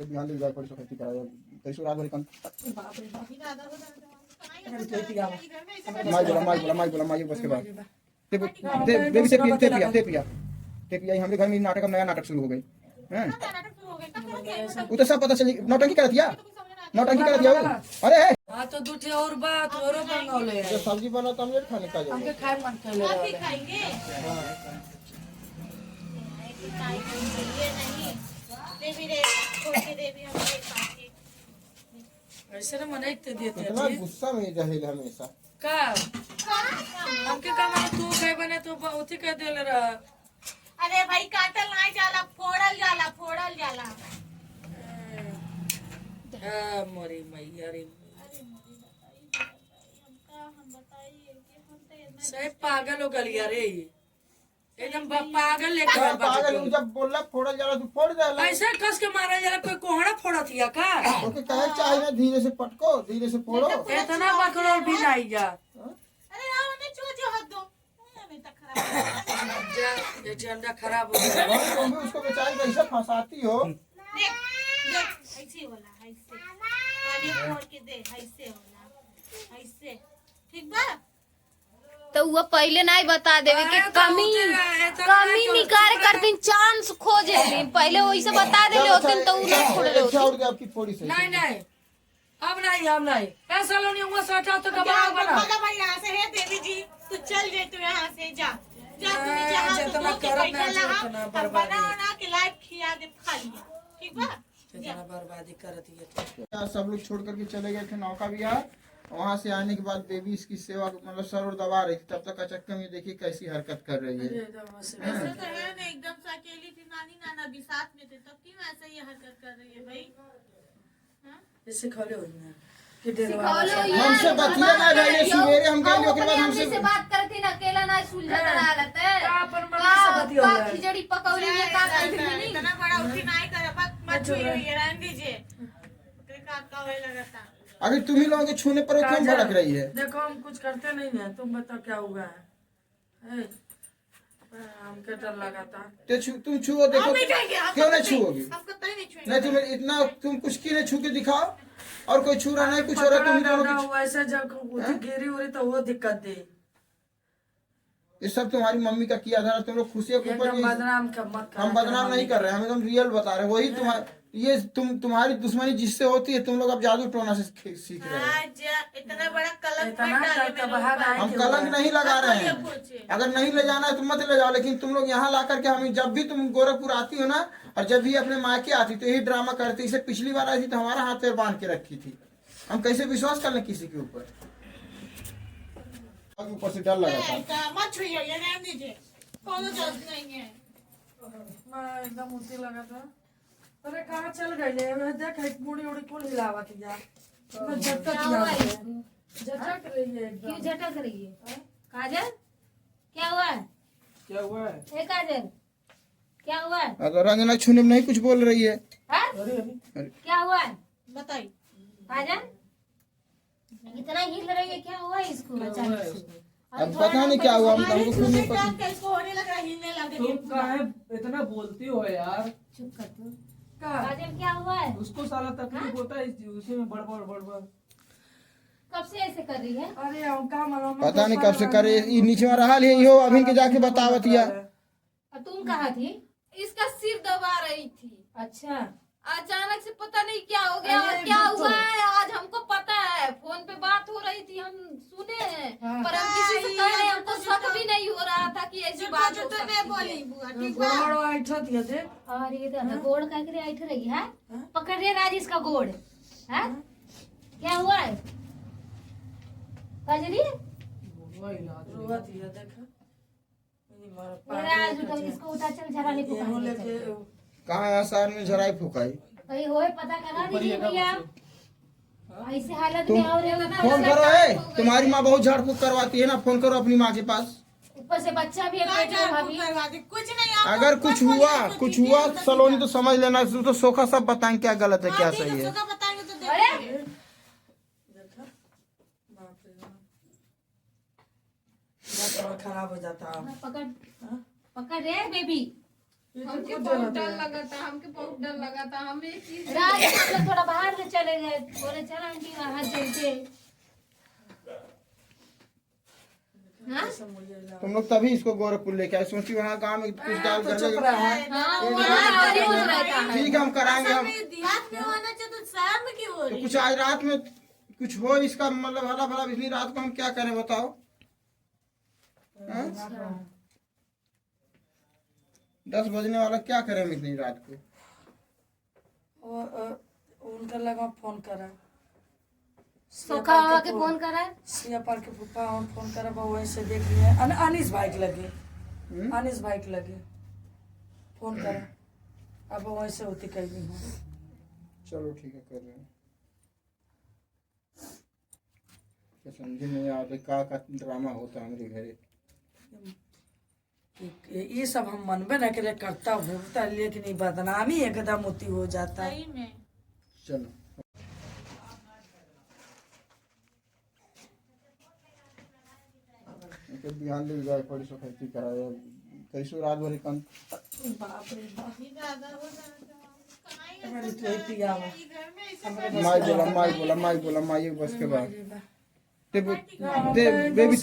के बिहान ले जाए परसों खेती कराया कैसे रात भर कम माई बस के बाद बेबी से पिया हमारे घर में नाटक नया नाटक शुरू हो गई हैं वो तो सब पता चली नौटंकी कर दिया अरे हाँ तो दूठे और बात और बनौले जो सब्जी बना तो हम लेट खाने का हमके खाए मन कर ले खाएंगे ऐसे ना मन एक देते इतना गुस्सा में रहेगा हमेशा का हमके का मन तू खाए बने तो उठी कह देले रहा अरे भाई काटल नहीं जाला फोड़ल जाला मोरी मैया रे सही पागल हो गलिया रे एकदम पागल लेकर पागल जब बोला फोड़ा जाला तो फोड़ जाला ऐसे कस के मारा जाला कोई कोहड़ा फोड़ा थिया का ओके कहे चाहे ना धीरे से पटको धीरे से फोड़ो इतना बकरोल भी नहीं जा अरे आओ ने जो हद दो अभी तक खराब ये झंडा खराब हो गया तुम भी उसको बेचारी कैसे फंसाती हो देख ऐसे होला ऐसे पानी फोड़ के दे ऐसे होला ऐसे ठीक बा तो वो पहले नहीं बता देवे कि कमी निकाल कर दिन चांस खोजे दिन पहले वही बता दे होतिन तो उन्हें छोड़ दे होती आपकी फोड़ी से नहीं अब नहीं ऐसा लो नहीं हुआ सटा तो कबाब बना भाई यहाँ से है देवी जी तू चल जे तू यहाँ से जा तू नीचे जितना करब ना जितना बर्बादी बना के लाइफ खिया दे खा लिया ठीक बा जितना बर्बादी करती है सब लोग छोड़ करके चले गए थे नौका विहार वहाँ से आने के बाद बेबी इसकी सेवा मतलब सर और दबा रही थी तब तक अचक्का में देखिए कैसी हरकत कर रही है ऐसा तो है ना एकदम से अकेली थी नानी नाना भी साथ में थे तब क्यों ऐसा ये हरकत कर रही है भाई इससे खोले हुई है हमसे बतिया ना रही सवेरे हम गए ओके बाद हमसे बात करती ना अकेला ना सुलझा ना हालत है अपन मन से बतिया का खिचड़ी पकौड़ी ये का करती इतना बड़ा उठी नहीं कर मत छुइए ये रहने दीजिए का होए लगता अभी तुम ही लोगों के छूने पर क्यों भड़क रही है देखो हम कुछ करते नहीं है तुम बताओ क्या हुआ है हमके डर लगा था तुम छुओ देखो क्यों नहीं छुओगी नहीं तुम इतना तुम कुछ की नहीं छू के दिखाओ और कोई छू रहा नहीं कुछ हो रहा तुम दोनों वैसे जब गिरी उरी तो वो दिक्कत दी ये सब तुम्हारी मम्मी का किया था तुम लोग खुशियों के ऊपर हम बदनाम नहीं कर रहे हम एकदम रियल बता रहे वही तुम्हारे ये तुम्हारी दुश्मनी जिससे होती है तुम लोग अब जादू टोना से सीख रहे हो इतना बड़ा कलंक हम कलंक नहीं लगा रहे हैं अगर नहीं ले जाना है तो मत ले जाओ लेकिन तुम लोग यहाँ ला करके हमें जब भी तुम गोरखपुर आती हो ना और जब भी अपने मायके आती तो यही ड्रामा करती इसे पिछली बार आई थी तो हमारा हाथ पैर बांध के रखी थी हम कैसे विश्वास कर लें किसी के ऊपर ऊपर से डर लगा था मत छुइए ये रहने दीजिए कोनो जरूरत नहीं है मैं एकदम उसी लगा था अरे कहाँ चल गई मैं देख मुड़ी उड़ी कौन हिलावा थी यार मैं झटक रही है क्यों झटक रही है काजल क्या हुआ है काजल क्या हुआ है अगर रंजना छूने में नहीं कुछ बोल रही है क्या हुआ है बताइए काजल इतना हिल रही है क्या हुआ है इसको अचानक से अब पता नहीं क्या हुआ हमको खुद नहीं पता कैसे होने लगा हिलने लगा तुम काहे इतना बोलती हो यार चुप कर तू का काजल क्या हुआ है उसको साला तकलीफ होता है उसी में बड़बड़ कब से ऐसे कर रही है अरे हम का मालूम पता नहीं कब से करे ये नीचे में रहा है हो अभी के जाके बतावत या और तुम कहाँ थी इसका सिर दबा रही थी अच्छा अचानक से पता नहीं क्या हो गया और क्या हुआ है आज हमको पता है फोन पे बात हो रही थी हम सुने हैं पर हम किसी से कह रहे हैं हमको शक भी नहीं हो रहा था कि ऐसी बात हो सकती है और ये गोड़ का करे ऐठ रही है पकड़ रहे राजेश का गोड़ है क्या हुआ है कजरी इसको उठा चल झरा नहीं पुकार कहाँ आसार में झराई फुकाई कहीं होए पता करा दीजिए भैया ऐसे हालत में और फोन करो है तुम्हारी माँ बहुत झाड़ फूक करवाती है ना फोन करो अपनी माँ के पास ऊपर से बच्चा भी कुछ नहीं अगर कुछ हुआ सलोनी तो समझ लेना तो सोखा सब बताएं क्या गलत है क्या सही है खराब हो जाता पकड़ रे बेबी हमके बहुत डर लगा था, हमके बहुत डर लगा था। हम एक चीज रात में हम लोग थोड़ा बाहर से चले गए, बोले चल आंटी वहाँ चलते। हाँ? तुम लोग तभी इसको गोरखपुर लेके आए, सोची वहाँ गाँव में कुछ डाल कर चुप रहा है। हाँ, वहाँ और बोल रहता है। ठीक है हम कराएंगे हम। देहात में होना चाहिए तो शहर में क्यों हो तो रही कुछ आज रात में कुछ हो इसका मतलब हला भला, इतनी रात को हम क्या करें बताओ? हाँ? 10 बजने वाला क्या करें हम इतनी रात को? उनका लगा फोन करा, सोखा बाबा के फोन करा है। सिया पार के पप्पा और फोन करा बा, वहीं से देख लिया। अनिस भाई के लगे, अनिस भाई के लगे फोन करा, अब वहीं से होती कह दी हूँ। चलो ठीक है कर रहे हैं। क्या समझ नहीं आता का ड्रामा होता है हमारे घरे। ये सब हम मनबे न करे करता होता, लेकिन ये बदनामी एकदम होती हो जाता है। सही में चलो बिहान ले जाए पड़ी सो खेती कराया कैसो रात भर कम। बाप रे बाप, ज्यादा हो जाता है। हमारी तो ही पिया हुआ। माई बोला माई बस के बाद बेबी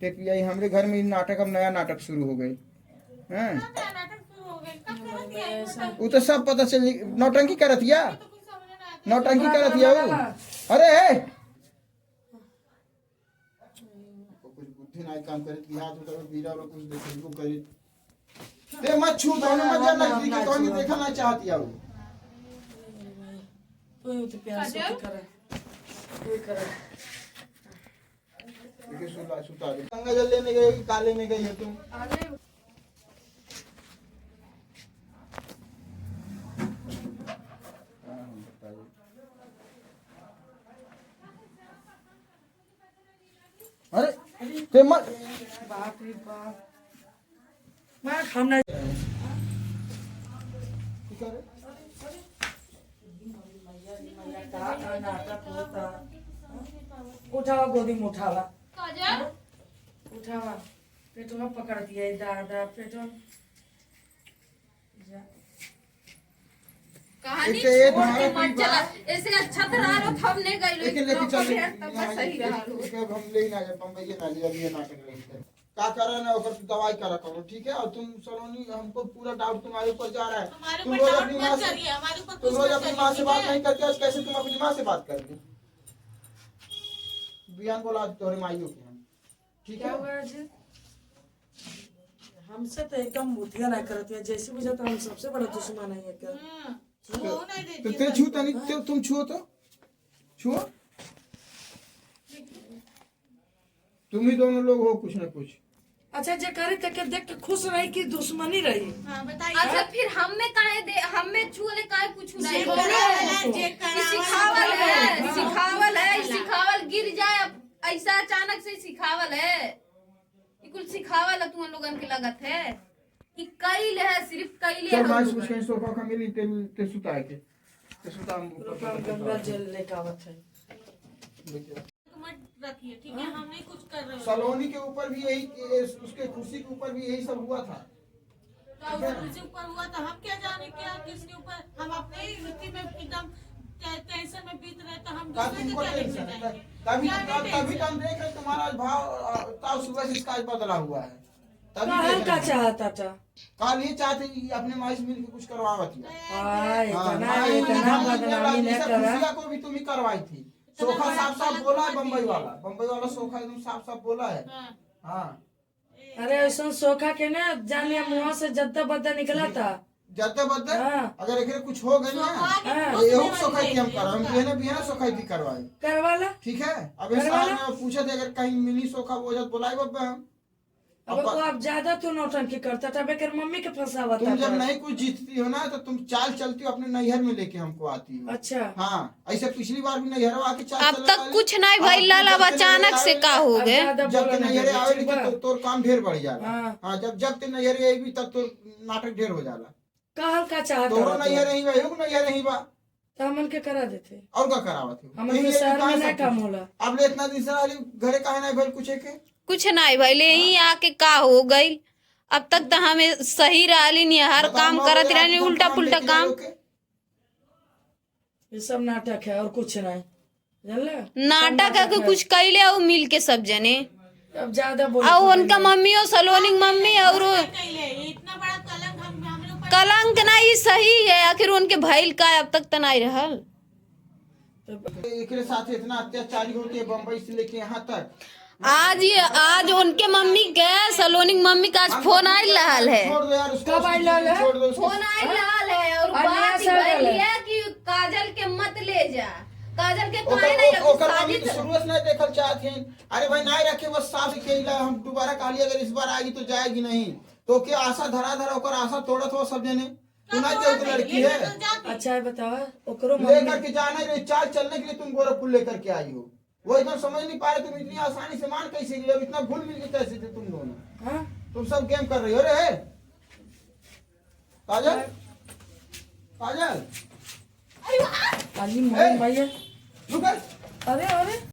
ते पिया ही हमरे घर में ही नाटक, अब नया नाटक शुरू हो गई हैं। नाटक शुरू हो गए, कब कर दिया? वो तो सब पता चल, नौटंकी करत या नौटंकी करत या वो। अरे कुछ बुद्धि नहीं काम करे कि हाथ उधर बीरा वाला कुछ देखे को करे ते मत छू दो ना, मत जाना कि कौन देखना ना चाहती है वो। कोई तो प्यार से करे, कोई करे। देखिए सुता दे। गंगा जल लेने गए कि काले में गई है तुम? अरे ते मत बाप रे बाप, मैं खाना नाटक होता। उठावा गोदी में उठावा, काजल उठावा, पेटवा पकड़ दिया दादा, पेटवा कहानी एक- एक छोड़ के हमारा मत कोई चला। ऐसे अच्छा तो रहा रो, थम नहीं गई लेकिन लेके चल तब बस सही रहा रो। हम ले ना जा बम्बई ना ले अभी नाटक लेके का करा ना ओकर दवाई करा करो ठीक है। और तुम सलोनी हमको पूरा डाउट तुम्हारे ऊपर जा रहा है। हमारे तुम ऊपर रोज डाउट अपनी माँ मत से करिए, हमारे ऊपर तुम कुछ रोज मत अपनी माँ से बात करिए। नहीं करते आज कैसे तुम अपनी माँ से बात करते? बियान बोला तोरे माइयों के हम ठीक क्या है। हुआ जी? हमसे तो एकदम बुद्धिया नहीं करती है, जैसे मुझे तो हम सबसे बड़ा दुश्मन है क्या? वो नहीं देती तो ते छूता नहीं तुम छुओ तो छुओ। तुम ही दोनों लोग हो कुछ ना कुछ। अच्छा जे करे तक देख के खुश रही कि दुश्मनी रही? हाँ बताइए। अच्छा फिर हमें काहे दे, हमें छुले काहे कुछ नहीं जे हो रहा है? जे करावल सिखावल है, सिखावल है, सिखावल गिर जाए अब ऐसा अचानक से सिखावल है। ये कुल सिखावल है तुम लोगन के लगत है कि कईल है, सिर्फ कईल चल मां है। कुछ कहीं सोफा का मिली ते सुता के ते सुता हम ऊपर गंगा जल लेके आवत है। मत रखिए ठीक है, हम नहीं कुछ कर रहे हैं। सलोनी के ऊपर भी यही उसके खुशी के ऊपर भी यही सब हुआ था। तो उसके ऊपर हुआ तो हम क्या जाने क्या किसके ऊपर, हम अपने ही वृत्ति में एकदम टेंशन में बीत रहे तो हम दूसरे तुमको के क्या टेंशन लेके है? जाएंगे? तभी क्या नहीं तभी टेंशन? हम देख रहे तुम्हारा भाव ताव सुबह से इसका आज बदला हुआ है। तभी कहल देख का रहे हैं। चाहता था? काल ये चाहते कि अपने माई से मिलकर कुछ करवावत थी। इतना बदनामी न करा। खुशिया को भी तुम ही करवाई थी। सोखा साफ साफ बोला है बम्बई वाला सोखा एकदम साफ साफ बोला है। हाँ। हाँ अरे ऐसा सोखा के ना जानिए मुँह से जद्दा बद्दा निकला था। जाते बदते हाँ। अगर एकरे कुछ हो गई ना हाँ। ये हो सोखाई हम करवाए, हम बिहने सोखाई थी करवाई करवाला ठीक है। अब इस साल में पूछे थे अगर कहीं मिली सोखा बोझत बुलाई बब्बे हम। अब वो अब ज्यादा तो नौटंकी करता था, बेकर मम्मी के फंसावा तुम जब था। नहीं कुछ जीतती हो ना तो तुम चाल चलती हो अपने नैहर में लेके हमको आती हो। अच्छा हाँ ऐसे पिछली बार भी नैहर आके चाल अब चले तक वाली। कुछ नहीं भाई लाल, अब अचानक से का हो अब गए। ज्यादा जब बोला ते नहीं नैहरे जाता, आवे ठीक बा? तो तोर काम ढेर बढ़ जाला। हाँ। हाँ जब ते नैहरे आई भी तब तो नाटक ढेर हो जाला। कहल का चाहता तोरो था? नैहरे ही भाई नैहरे ही बा तो हमन के करा देते। और का करावत हो हमन के शहर में नहीं काम होला। अब ले इतना दिन से घरे कहा नहीं भइल कुछ के कुछ नहीं भाई ले ही आके का हो गई। अब तक तो हमें सही रही नहीं है, हर काम करत रही उल्टा पुल्टा काम। ये सब नाटक है और कुछ नहीं, जानले। नाटक है कि कुछ कैले और मिल के सब जने। अब ज्यादा बोल और उनका मम्मी और सलोनी मम्मी और इतना बड़ा कलंक हमरे ऊपर कलंक नहीं सही है, आखिर उनके भइल का अब तक तो नहीं रहल। एक साथ इतना अत्याचारी होती है बम्बई से लेके यहाँ तक। आज उनके मम्मी के सलोनी मम्मी का आज फोन आई रहल है। छोड़ दो यार उसको, कब आई लाल है? छोड़ दो उसको। फोन आई रहल है और और नया बात साल भइल है। है कि काजल के मत ले जा, काजल के ओकर काहे नहीं अब ओकर मम्मी साजिद। तो शुरू से नहीं देखल चाहती हैं। अरे भाई नहीं रखे बस साफ खेला, हम दोबारा कहली अगर इस बार आएगी तो जाएगी नहीं, तो क्या आशा धरा धरा ओकर आशा तोड़त हो सब जने। तू ना जो लड़की है अच्छा है बतावा ओकरो लेकर के जाना है, चाल चलने के लिए तुम गोरखपुर लेकर के आई हो, वो एकदम समझ नहीं पा रहे तुम इतनी आसानी से मान कैसे गई, अब इतना घुल मिल के कैसे थे तुम दोनों। हाँ तुम सब गेम कर रही हो रे काजल, काजल काली मोहन भैया, रुक। अरे अरे